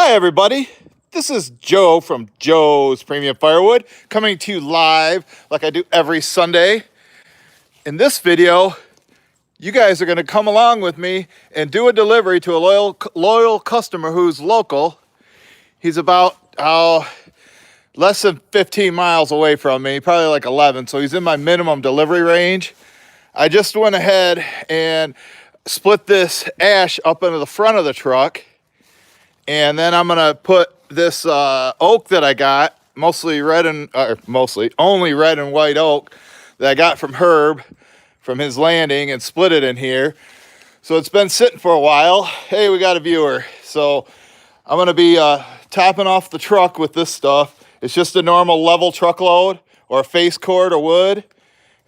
Hi, everybody. This is Joe from Joe's Premium Firewood coming to you live like I do every Sunday. In this video, you guys are going to come along with me and do a delivery to a loyal customer who's local. He's about less than 15 miles away from me, probably like 11, so he's in my minimum delivery range. I just went ahead and split this ash up into the front of the truck. And then I'm gonna put this oak that I got, only red and white oak that I got from Herb from his landing, and split it in here. So it's been sitting for a while. Hey, we got a viewer. So I'm gonna be topping off the truck with this stuff. It's just a normal level truckload or a face cord of wood.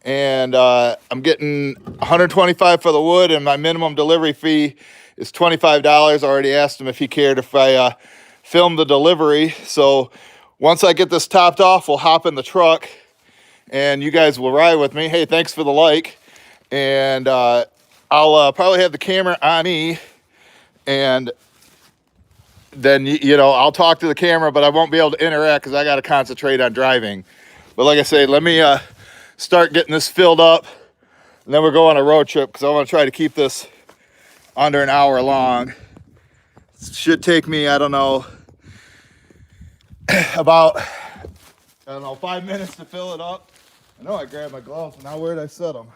And I'm getting $125 for the wood, and my minimum delivery fee is $25. I already asked him if he cared if I film the delivery. So once I get this topped off, we'll hop in the truck and you guys will ride with me. Hey, thanks for the like. And I'll probably have the camera on me, and then I'll talk to the camera, but I won't be able to interact because I got to concentrate on driving. But like I say, let me start getting this filled up, and then we'll go on a road trip because I want to try to keep this under an hour long. It should take me, I don't know, about 5 minutes to fill it up. I know I grabbed my gloves, now where did I set them?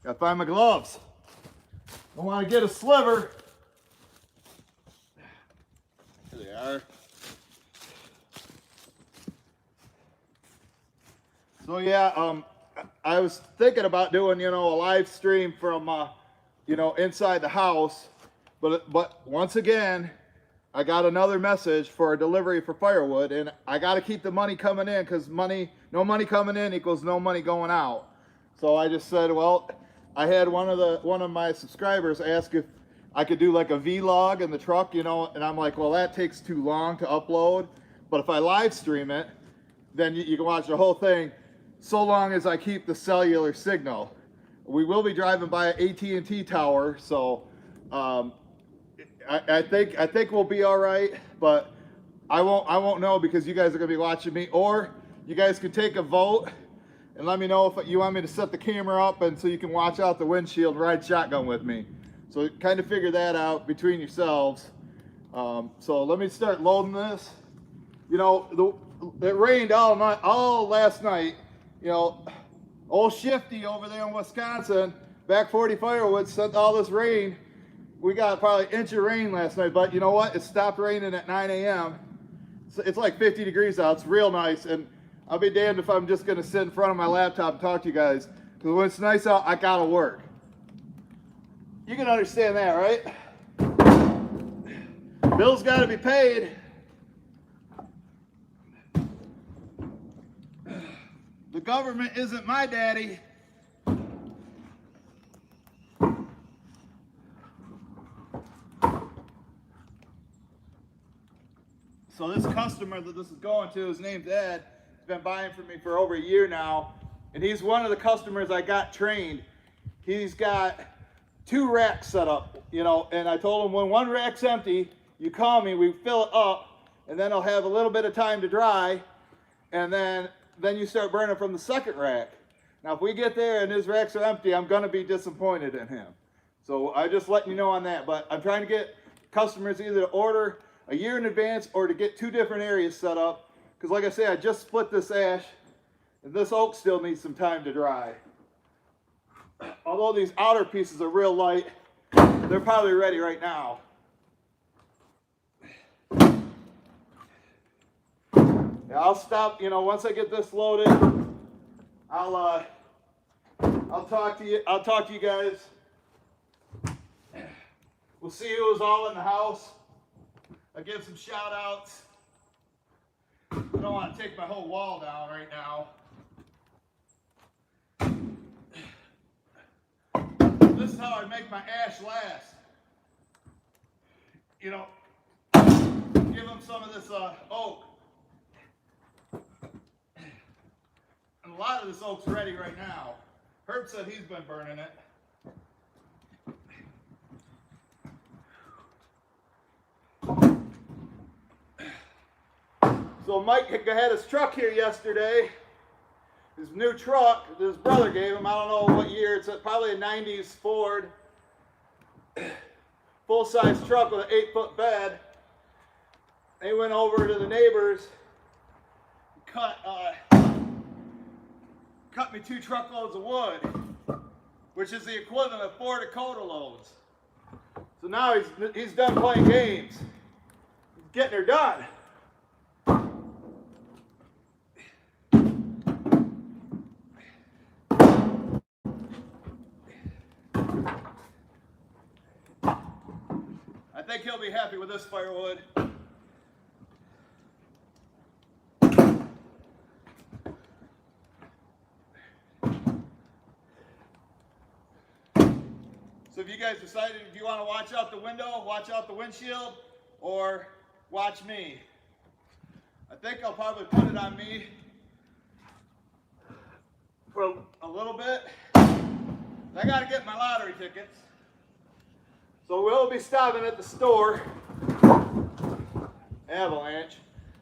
Gotta find my gloves. Don't want to get a sliver. There they are. So yeah, I was thinking about doing, a live stream from, inside the house, but once again, I got another message for a delivery for firewood, and I got to keep the money coming in because no money coming in equals no money going out. So I just said, well, I had one of my subscribers ask if I could do like a vlog in the truck, and I'm like, well, that takes too long to upload. But if I live stream it, then you can watch the whole thing, so long as I keep the cellular signal. We will be driving by an AT&T tower, so I think we'll be all right. But I won't know because you guys are gonna be watching me. Or you guys can take a vote and let me know if you want me to set the camera up and so you can watch out the windshield, ride shotgun with me. So kind of figure that out between yourselves. So let me start loading this. It rained all last night. Old Shifty over there in Wisconsin, back 40 Firewood, sent all this rain. We got probably an inch of rain last night, but you know what? It stopped raining at 9 a.m. So it's like 50 degrees out. It's real nice, and I'll be damned if I'm just gonna sit in front of my laptop and talk to you guys. Because when it's nice out, I gotta work. You can understand that, right? Bills gotta be paid. The government isn't my daddy. So this customer that this is going to, his name's Ed, he's been buying from me for over a year now, and he's one of the customers I got trained. He's got 2 racks set up, and I told him when one rack's empty, you call me, we fill it up, and then I'll have a little bit of time to dry, and then you start burning from the second rack. Now, if we get there and his racks are empty, I'm gonna be disappointed in him. So I'm just letting you know on that, but I'm trying to get customers either to order a year in advance or to get 2 different areas set up. Because like I say, I just split this ash, and this oak still needs some time to dry. Although these outer pieces are real light, they're probably ready right now. Yeah, I'll stop, once I get this loaded, I'll talk to you guys. We'll see who's all in the house. I'll give some shout outs. I don't want to take my whole wall down right now. This is how I make my ash last. Give them some of this oak. And a lot of this oak's ready right now. Herb said he's been burning it. So Mike had his truck here yesterday. His new truck, his brother gave him, I don't know what year, it's probably a 90s Ford. Full-size truck with an 8-foot bed. They went over to the neighbors, cut me 2 truckloads of wood, which is the equivalent of 4 Dakota loads. So now he's done playing games. He's getting her done. I think he'll be happy with this firewood. So if you guys decided if you want to watch out the window, watch out the windshield, or watch me. I think I'll probably put it on me for a little bit. I got to get my lottery tickets. So we'll be stopping at the store. Avalanche.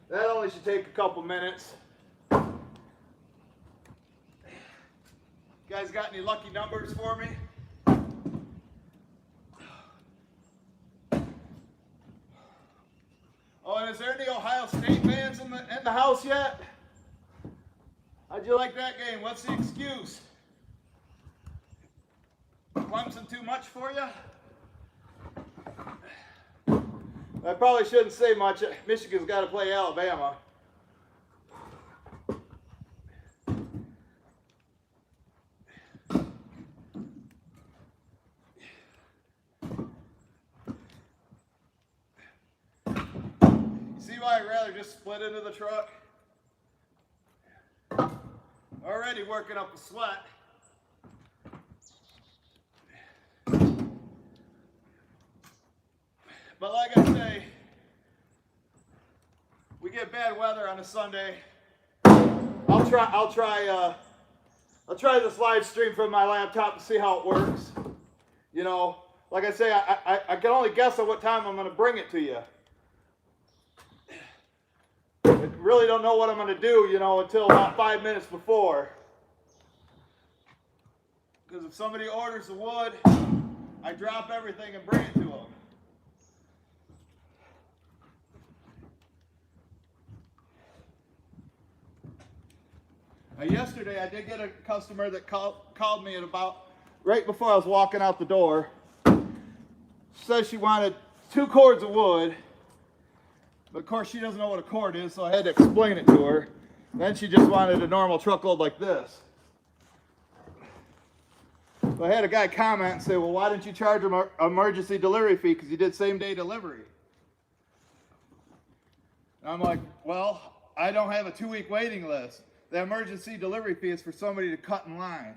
That only should take a couple minutes. You guys got any lucky numbers for me? Oh, and is there any Ohio State fans in the house yet? How'd you like that game? What's the excuse? Clemson too much for you? I probably shouldn't say much. Michigan's got to play Alabama. See why I'd rather just split into the truck? Already working up a sweat. But like I say, we get bad weather on a Sunday. I'll try this live stream from my laptop to see how it works. You know, like I say, I can only guess at what time I'm going to bring it to you. I really don't know what I'm going to do, you know, until about 5 minutes before. Because if somebody orders the wood, I drop everything and bring it to them. Yesterday, I did get a customer that called me at about right before I was walking out the door. Says she wanted 2 cords of wood, but of course she doesn't know what a cord is, so I had to explain it to her. Then she just wanted a normal truckload like this. So I had a guy comment and say, well, why didn't you charge them an emergency delivery fee because you did same-day delivery? And I'm like, well, I don't have a 2-week waiting list. The emergency delivery fee is for somebody to cut in line.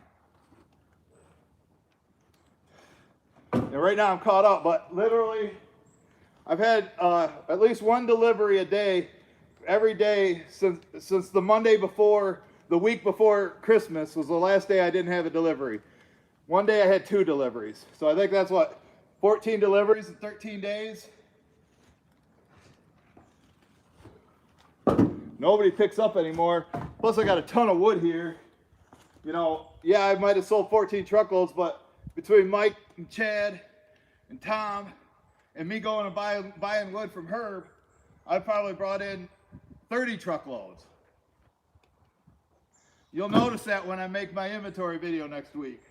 And right now I'm caught up, but literally I've had at least 1 delivery a day, every day since the Monday before, the week before Christmas was the last day I didn't have a delivery. One day I had 2 deliveries. So I think that's what, 14 deliveries in 13 days? Nobody picks up anymore. Plus I got a ton of wood here. You know, yeah, I might have sold 14 truckloads, but between Mike and Chad and Tom and me going and buying wood from Herb, I probably brought in 30 truckloads. You'll notice that when I make my inventory video next week.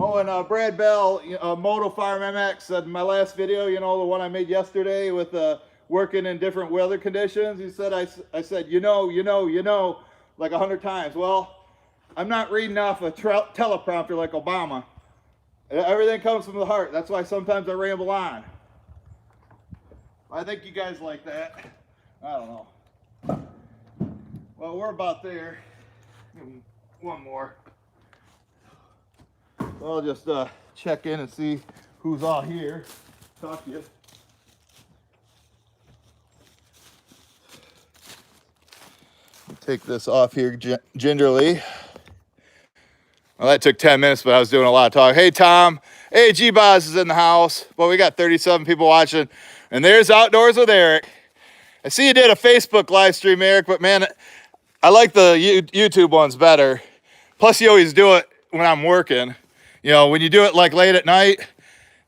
Oh, and Brad Bell, Moto Farm MX, said in my last video, you know, the one I made yesterday with working in different weather conditions, he said, I said, you know, like 100 times. Well, I'm not reading off a teleprompter like Obama. Everything comes from the heart. That's why sometimes I ramble on. I think you guys like that. I don't know. Well, we're about there. One more. So I'll just check in and see who's all here. Talk to you. Take this off here gingerly. Well, that took 10 minutes, but I was doing a lot of talking. Hey, Tom. Hey, G-Boz is in the house. Well, we got 37 people watching. And there's Outdoors with Eric. I see you did a Facebook live stream, Eric, but man, I like the YouTube ones better. Plus, you always do it when I'm working. You know, when you do it like late at night,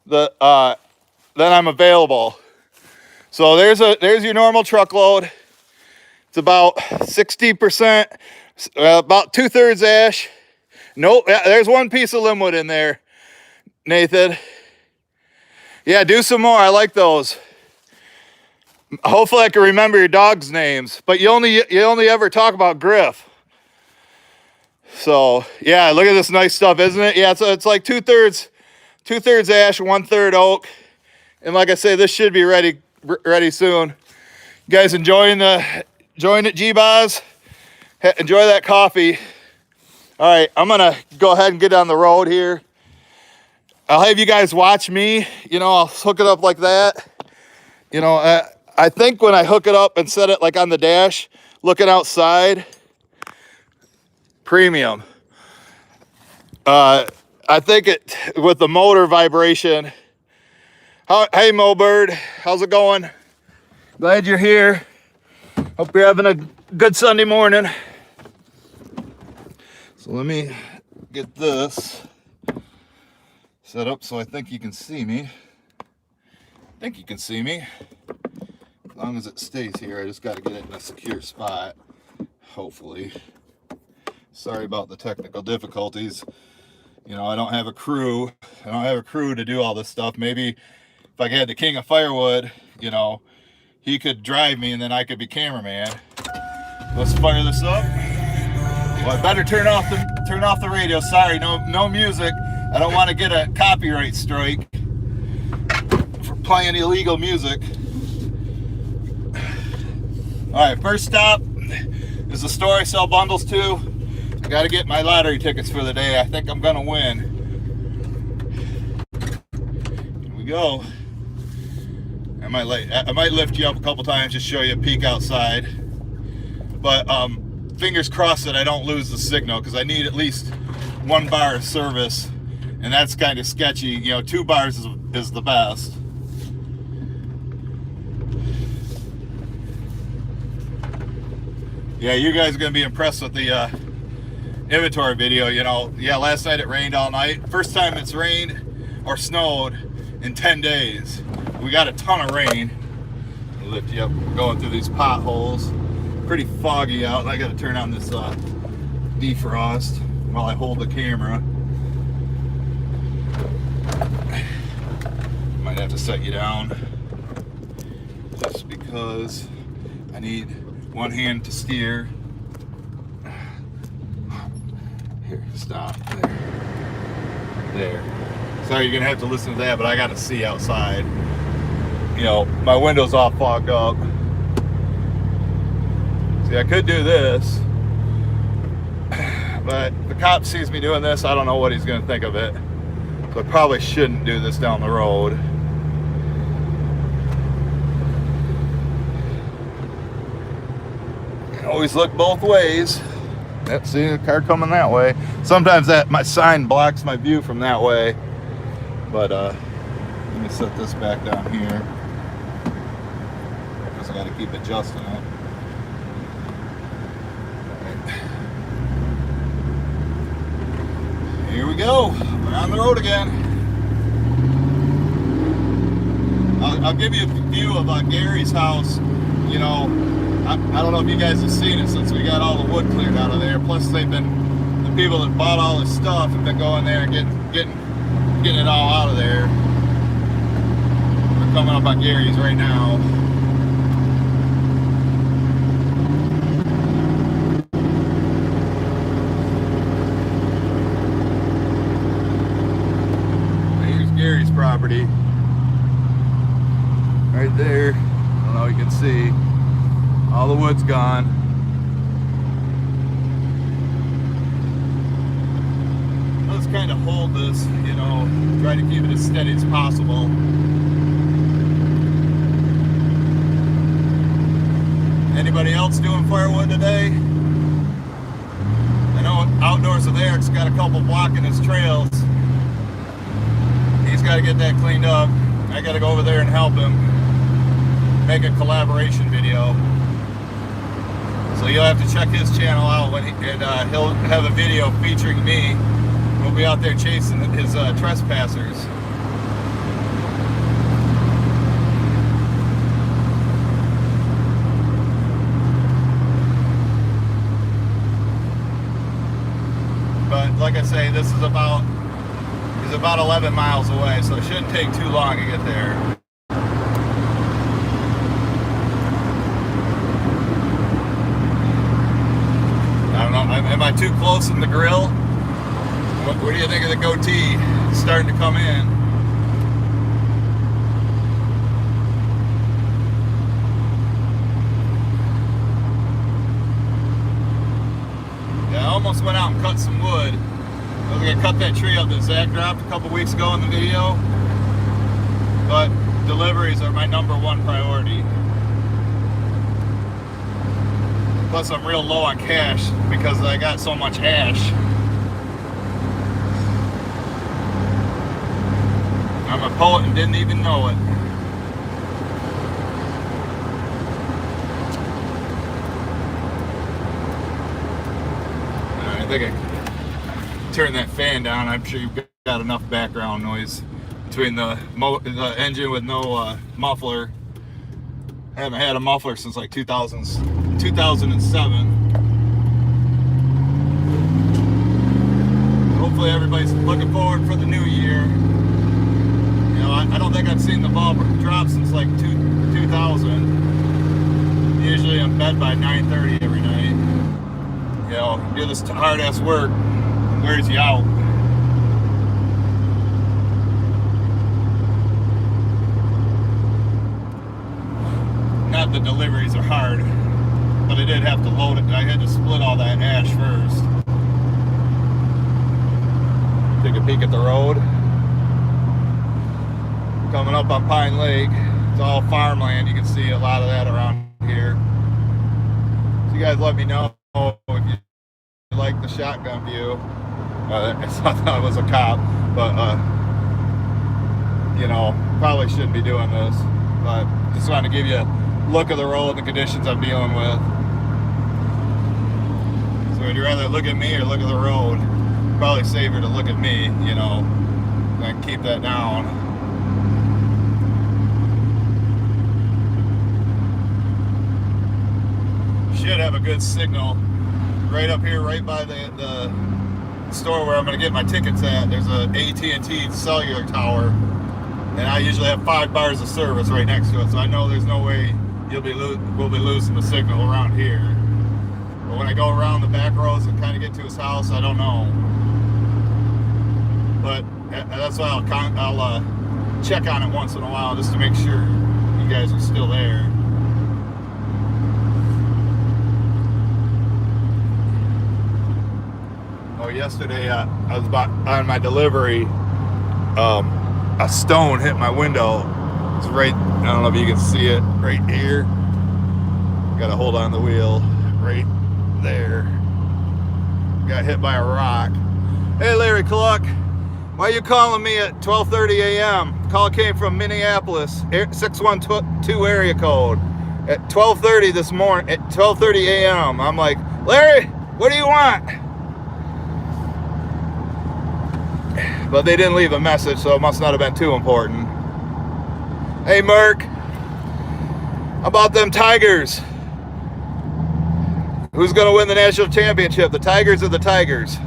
then I'm available. So there's your normal truckload. It's about 60%, about 2/3 ash. Nope, there's one piece of limwood in there, Nathan. Yeah, do some more. I like those. Hopefully I can remember your dog's names, but you only ever talk about Griff. So yeah, look at this nice stuff, isn't it? Yeah, it's like 2/3 ash, 1/3 oak. And like I say, this should be ready soon. You guys enjoying it, G-Boz? Enjoy that coffee. All right, I'm gonna go ahead and get on the road here. I'll have you guys watch me. You know, I'll hook it up like that. You know, I think when I hook it up and set it like on the dash, looking outside, premium. I think it with the motor vibration. Hey, Mo Bird, how's it going? Glad you're here. Hope you're having a good Sunday morning. So let me get this set up so I think you can see me. As long as it stays here, I just got to get it in a secure spot, hopefully. Sorry about the technical difficulties. You know, I don't have a crew. To do all this stuff. Maybe if I had the king of Firewood, you know, he could drive me and then I could be cameraman. Let's fire this up. Well, I better turn off the radio. Sorry, no music. I don't want to get a copyright strike for playing illegal music. All right, first stop is the store I sell bundles to. I got to get my lottery tickets for the day. I think I'm gonna win. Here we go. I might lift you up a couple times, just show you a peek outside. But fingers crossed that I don't lose the signal, because I need at least 1 bar of service, and that's kind of sketchy. You know, 2 bars is the best. Yeah, you guys are gonna be impressed with the inventory video. You know, yeah, last night it rained all night. First time it's rained or snowed in 10 days. We got a ton of rain. I'll lift you up, going through these potholes. Pretty foggy out. I got to turn on this defrost while I hold the camera. Might have to set you down just because I need one hand to steer. Here, stop. There. Sorry, you're gonna have to listen to that, but I got to see outside. You know, my window's all fogged up. See, I could do this, but if the cop sees me doing this, I don't know what he's gonna think of it. So I probably shouldn't do this down the road. Always look both ways. Yep, see the car coming that way. Sometimes my sign blocks my view from that way. But let me set this back down here, because I got to keep adjusting it. Right. Here we go. We're on the road again. I'll give you a view of Gary's house. You know, I don't know if you guys have seen it since we got all the wood cleared out of there. Plus, the people that bought all this stuff have been going there and getting it all out of there. We're coming up on Gary's right now. Here's Gary's property. Right there. I don't know if you can see. All the wood's gone. Let's kind of hold this, you know, try to keep it as steady as possible. Anybody else doing firewood today? I know Outdoors with Eric's got a couple blocking his trails. got to get that cleaned up. I got to go over there and help him make a collaboration video. So you'll have to check his channel out when he'll have a video featuring me. We'll be out there chasing his trespassers. But like I say, this is about 11 miles away, so it shouldn't take too long to get there. I don't know, am I too close in the grill? What do you think of the goatee? It's starting to come in. Yeah, I almost went out and cut some wood. I was going to cut that tree up that Zach dropped a couple weeks ago in the video. But deliveries are my #1 priority. Plus I'm real low on cash because I got so much ash. I'm a poet and didn't even know it. I think I turn that fan down. I'm sure you've got enough background noise between the engine with no muffler. I haven't had a muffler since like 2007. Hopefully everybody's looking forward for the new year. You know, I don't think I've seen the bulb drop since like 2000. Usually I'm in bed by 9:30 every night. You know, do this hard ass work, wears you out. Not the deliveries are hard, but I did have to load it. I had to split all that ash first. Take a peek at the road. Coming up on Pine Lake. It's all farmland. You can see a lot of that around here. So you guys let me know if you like the shotgun view. I thought it was a cop, but you know, probably shouldn't be doing this. But just want to give you a look of the road and the conditions I'm dealing with. So would you rather look at me or look at the road? Probably safer to look at me, you know, and keep that down. Should have a good signal right up here, right by the store where I'm going to get my tickets at. There's a AT&T cellular tower, and I usually have 5 bars of service right next to it, so I know there's no way we'll be losing the signal around here. But when I go around the back roads and kind of get to his house, I don't know. But that's why I'll check on it once in a while just to make sure you guys are still there. Oh, yesterday I was on my delivery. A stone hit my window. It's right, I don't know if you can see it, right here. Got to hold on the wheel, right there. Got hit by a rock. Hey, Larry Cluck, why are you calling me at 12:30 a.m.? Call came from Minneapolis, 612 area code. At 12:30 this morning, at 12:30 a.m. I'm like, Larry, what do you want? But they didn't leave a message, so it must not have been too important. Hey, Merc, how about them Tigers? Who's going to win the national championship, the Tigers or the Tigers?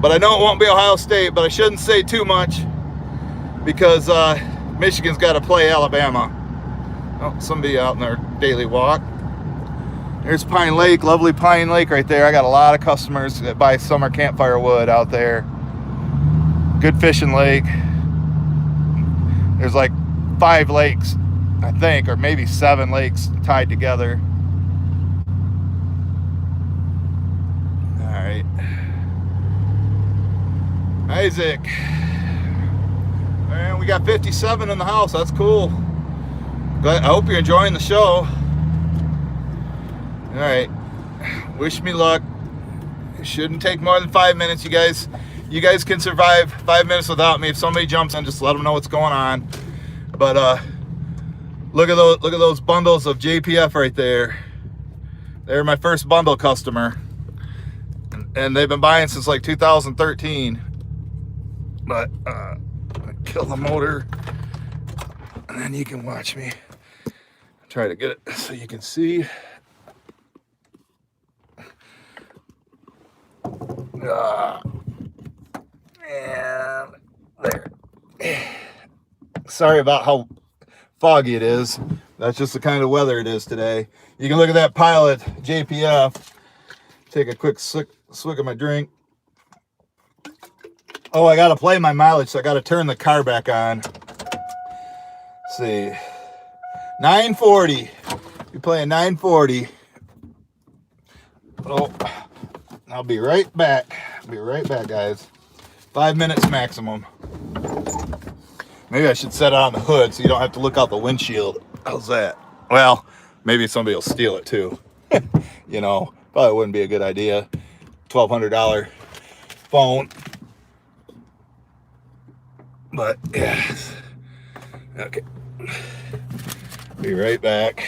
But I know it won't be Ohio State, but I shouldn't say too much because Michigan's got to play Alabama. Oh, somebody out in their daily walk. There's Pine Lake, lovely Pine Lake right there. I got a lot of customers that buy summer campfire wood out there. Good fishing lake. There's like 5 lakes, I think, or maybe 7 lakes tied together. All right. Isaac. Man, we got 57 in the house. That's cool. But I hope you're enjoying the show. All right. Wish me luck. It shouldn't take more than 5 minutes. You guys You guys can survive 5 minutes without me. If somebody jumps in, just let them know what's going on. But look at those bundles of JPF right there. They're my first bundle customer, and they've been buying since like 2013. But kill the motor, and then you can watch me try to get it so you can see. And there. Sorry about how foggy it is. That's just the kind of weather it is today. You can look at that pile of JPF. Take a quick swig of my drink. Oh, I gotta play my mileage, so I gotta turn the car back on. Let's see. 940. You're playing 940. Oh, I'll be right back. Be right back, guys. 5 minutes maximum. Maybe I should set it on the hood so you don't have to look out the windshield. How's that? Well, maybe somebody will steal it too. You know, probably wouldn't be a good idea. $1,200 phone. But yeah. Okay. Be right back.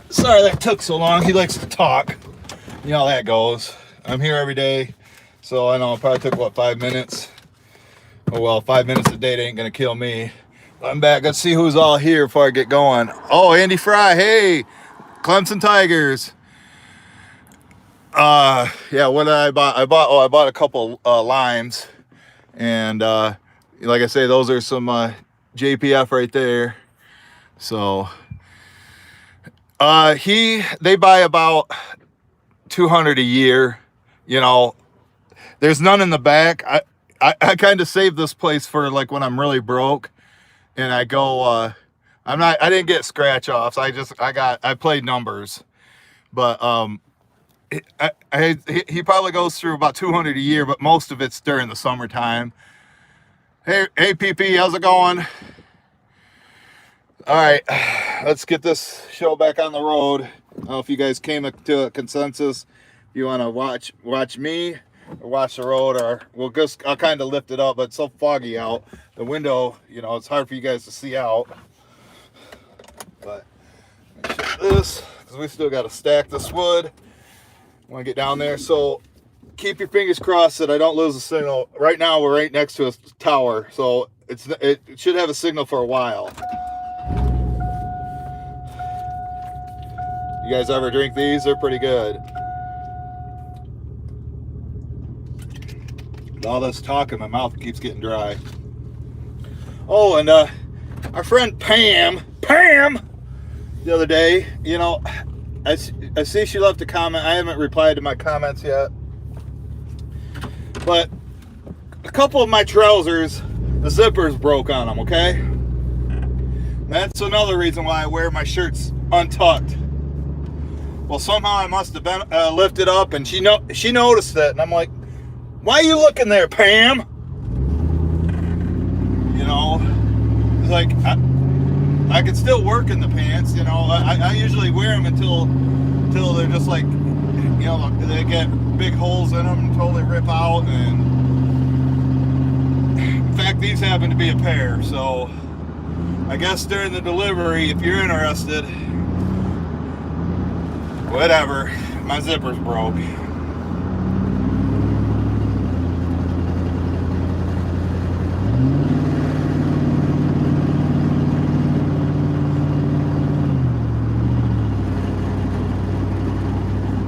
Sorry that took so long. He likes to talk. You know how that goes. I'm here every day, so I know it probably took, what, 5 minutes? Oh, well, 5 minutes a day ain't gonna kill me. I'm back. Let's see who's all here before I get going. Oh, Andy Fry. Hey, Clemson Tigers. Yeah, what did I buy? I bought a couple limes, and like I say, those are some JPF right there. So they buy about 200 a year. You know, there's none in the back. I kind of save this place for like when I'm really broke, and I go. I didn't get scratch offs. I played numbers, but he probably goes through about 200 a year, but most of it's during the summertime. Hey, PP, how's it going? All right, let's get this show back on the road. I don't know if you guys came to a consensus. If you want to watch me or watch the road, or I'll kind of lift it up, but it's so foggy out. The window, you know, it's hard for you guys to see out. But check this, because we still got to stack this wood. Want to get down there, so keep your fingers crossed that I don't lose the signal. Right now we're right next to a tower, so it should have a signal for a while. You guys ever drink these? They're pretty good. With all this talking, my mouth keeps getting dry. Oh, and our friend Pam, the other day, you know, I see she left a comment. I haven't replied to my comments yet. But a couple of my trousers, the zippers broke on them, okay? That's another reason why I wear my shirts untucked. Well, somehow I must have been lifted up, and she noticed it, and I'm like, "Why are you looking there, Pam?" You know, it's like I can still work in the pants. You know, I usually wear them until they're just like, you know, they get big holes in them and totally rip out. And in fact, these happen to be a pair, so I guess during the delivery, if you're interested. Whatever, my zipper's broke.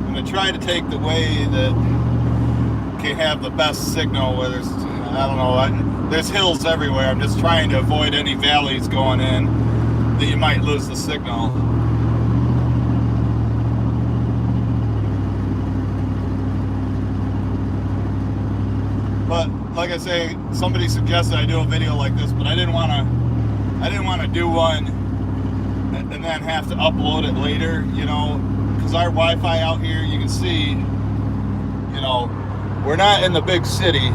I'm gonna try to take the way that can have the best signal, where there's, I don't know, there's hills everywhere. I'm just trying to avoid any valleys going in that you might lose the signal. But like I say, somebody suggested I do a video like this, but I didn't want to do one and then have to upload it later, you know, because our Wi-Fi out here, you can see, you know, we're not in the big city,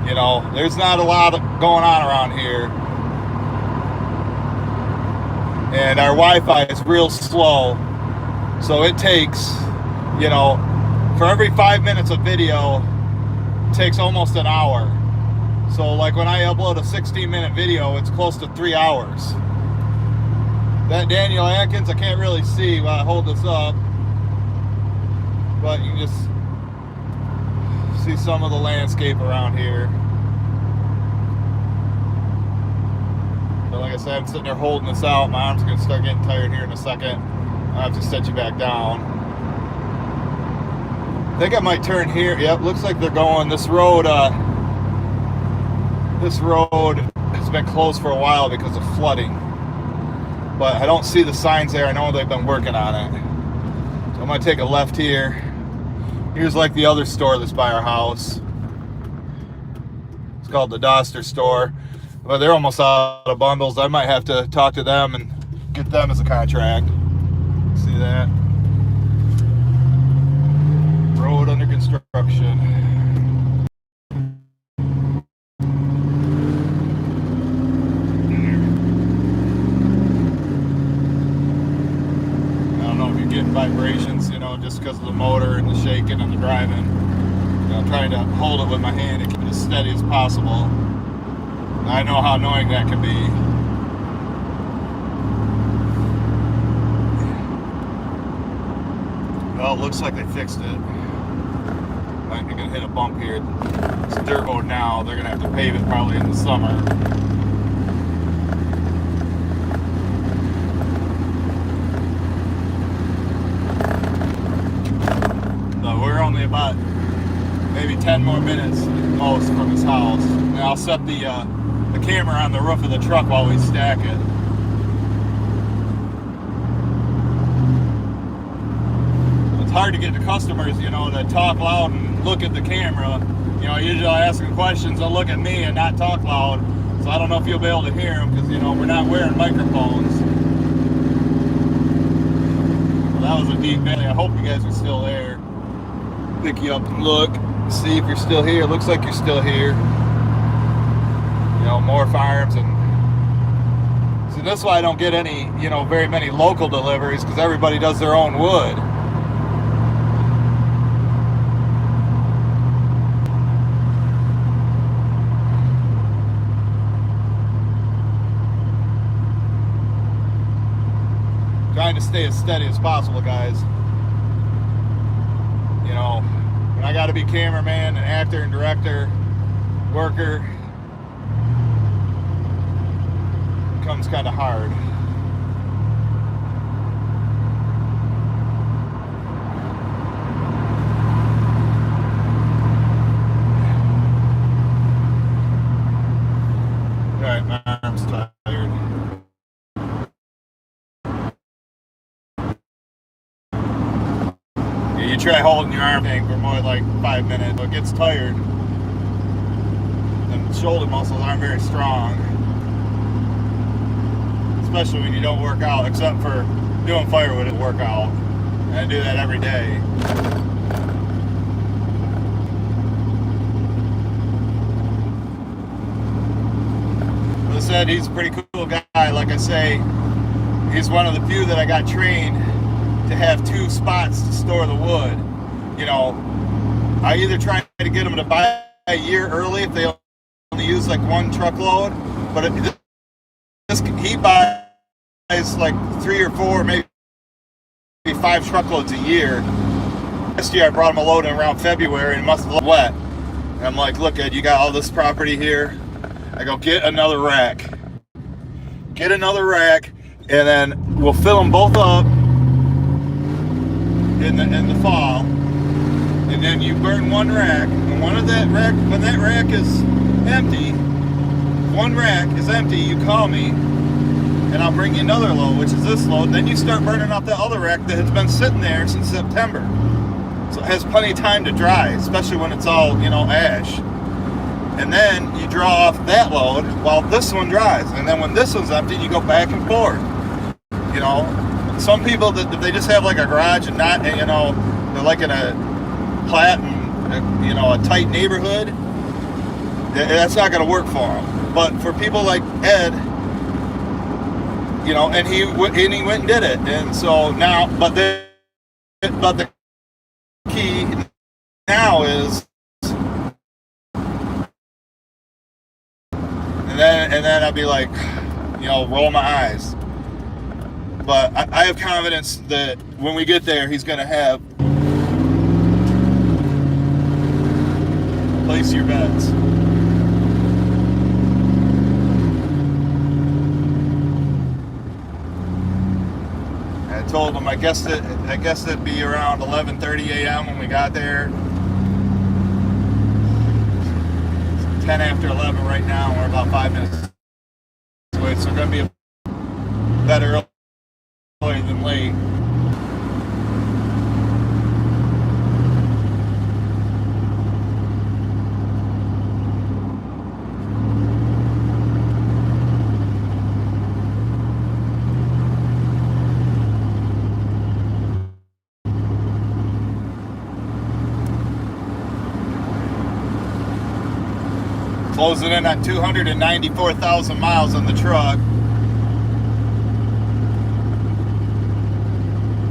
you know, there's not a lot going on around here, and our Wi-Fi is real slow, so it takes, you know, for every 5 minutes of video, takes almost an hour. So like when I upload a 16-minute video, it's close to 3 hours. That Daniel Atkins, I can't really see while I hold this up, but you can just see some of the landscape around here. But like I said, I'm sitting there holding this out. My arm's gonna start getting tired here in a second. I'll have to set you back down. I think I might turn here. Yep, looks like they're going this road. This road has been closed for a while because of flooding, but I don't see the signs there. I know they've been working on it. So I'm gonna take a left here. Here's like the other store that's by our house. It's called the Doster store, but they're almost out of bundles. I might have to talk to them and get them as a contract. See that? Road under construction. I don't know if you're getting vibrations, you know, just because of the motor and the shaking and the driving. You know, I'm trying to hold it with my hand and keep it as steady as possible. I know how annoying that can be. Well, it looks like they fixed it. I'm gonna hit a bump here. It's dirt road now. They're gonna have to pave it probably in the summer. So we're only about maybe 10 more minutes most from his house. And I'll set the camera on the roof of the truck while we stack it. It's hard to get the customers, you know, to talk loud and look at the camera. You know, usually I ask them questions, they'll look at me and not talk loud. So I don't know if you'll be able to hear them because, you know, we're not wearing microphones. Well, that was a deep valley. I hope you guys are still there. Pick you up and look, see if you're still here. It looks like you're still here. You know, more firearms. And so that's why I don't get any, you know, very many local deliveries, because everybody does their own wood. Trying to stay as steady as possible, guys. You know, when I got to be cameraman and actor and director, worker, it becomes kind of hard. All right, my arm's tired. You try holding your arm thing for more than like 5 minutes, but it gets tired. And shoulder muscles aren't very strong, especially when you don't work out, except for doing firewood and work out. And I do that every day. But I said, he's a pretty cool guy. Like I say, he's one of the few that I got trained to have 2 spots to store the wood. You know, I either try to get them to buy a year early if they only use like 1 truckload, but he buys like 3 or 4, maybe 5 truckloads a year. Last year I brought him a load in around February and it must have been wet. And I'm like, look, Ed, you got all this property here. I go, get another rack. Get another rack, and then we'll fill them both up in the fall, and then you burn 1 rack, and when that rack is empty, 1 rack is empty, you call me and I'll bring you another load, which is this load. Then you start burning off that other rack that has been sitting there since September, so it has plenty of time to dry, especially when it's all, you know, ash. And then you draw off that load while this one dries, and then when this one's empty, you go back and forth. You know, some people that they just have like a garage and not, you know, they're like in a flat and, you know, a tight neighborhood, that's not going to work for them. But for people like Ed, you know, and he went and did it, and so now, but the key now is, and then I'd be like, you know, roll my eyes. But I have confidence that when we get there, he's going to have place your bets. I told him I guess it'd be around 11:30 a.m. when we got there. It's 10 after 11 right now. We're about 5 minutes away, so we're going to be better early than late. Closing in on 294,000 miles on the truck.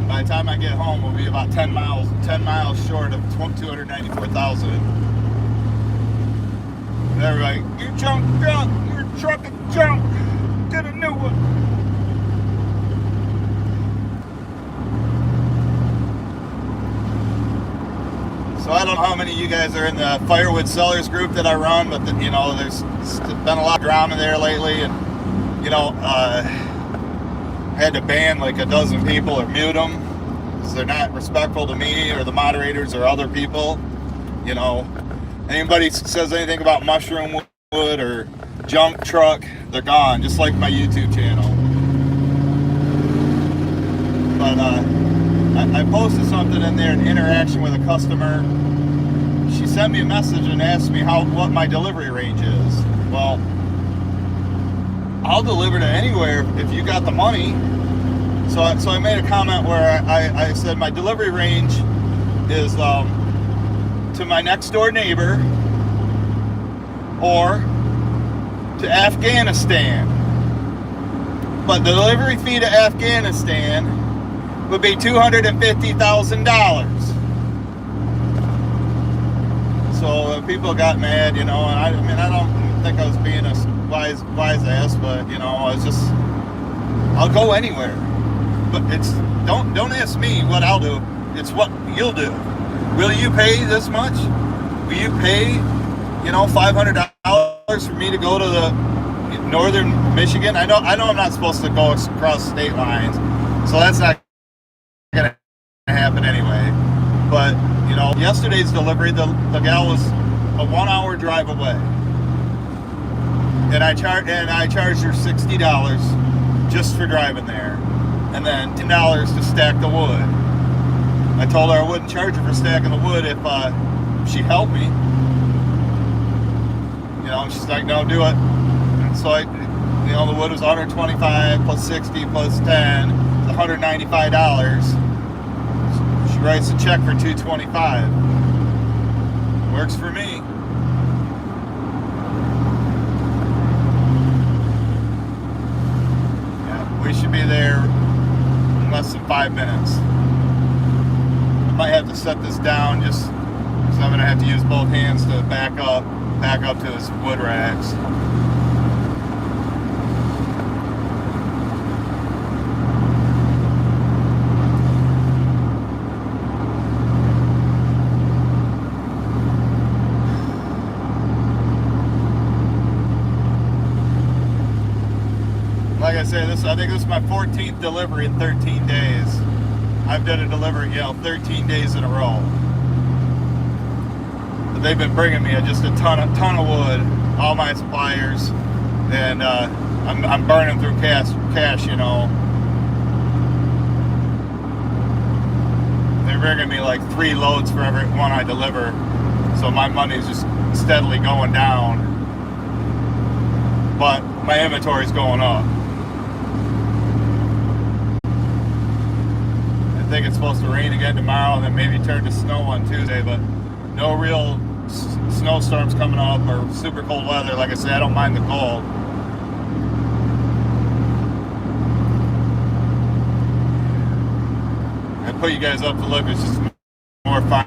By the time I get home, we'll be about 10 miles short of 294,000. Everybody, you junk, your truck is junk, get a new one. how many of you guys are in the Firewood Sellers group that I run, but you know, there's been a lot of drama there lately, and you know, I had to ban like a dozen people or mute them because they're not respectful to me or the moderators or other people. You know, anybody says anything about mushroom wood or junk truck, they're gone, just like my YouTube channel. But I posted something in there, an interaction with a customer. She sent me a message and asked me what my delivery range is. Well, I'll deliver to anywhere if you got the money. So I made a comment where I said my delivery range is to my next door neighbor or to Afghanistan. But the delivery fee to Afghanistan would be $250,000. So people got mad, you know, and I mean, I don't think I was being a wise ass, but you know, I'll go anywhere. But it's don't ask me what I'll do. It's what you'll do. Will you pay this much? Will you pay, you know, $500 for me to go to the northern Michigan? I know I'm not supposed to go across state lines, so that's not gonna happen anyway. But you know, yesterday's delivery, the gal was a 1 hour drive away, and I charged her $60 just for driving there, and then $10 to stack the wood. I told her I wouldn't charge her for stacking the wood if she helped me. You know, she's like, no, do it. And so you know, the wood was $125 plus 60 plus 10, it's $195. She writes a check for $225. Works for me. Yeah, we should be there in less than 5 minutes. I might have to set this down just because I'm gonna have to use both hands to back up to his wood racks. Like I said, I think this is my 14th delivery in 13 days. I've done a delivery, you know, 13 days in a row. But they've been bringing me just a ton of wood, all my suppliers, and I'm burning through cash, you know. They're bringing me like 3 loads for every one I deliver, so my money's just steadily going down, but my inventory's going up. I think it's supposed to rain again tomorrow and then maybe turn to snow on Tuesday, but no real snowstorms coming up or super cold weather. Like I said, I don't mind the cold. I put you guys up to look. It's just more fun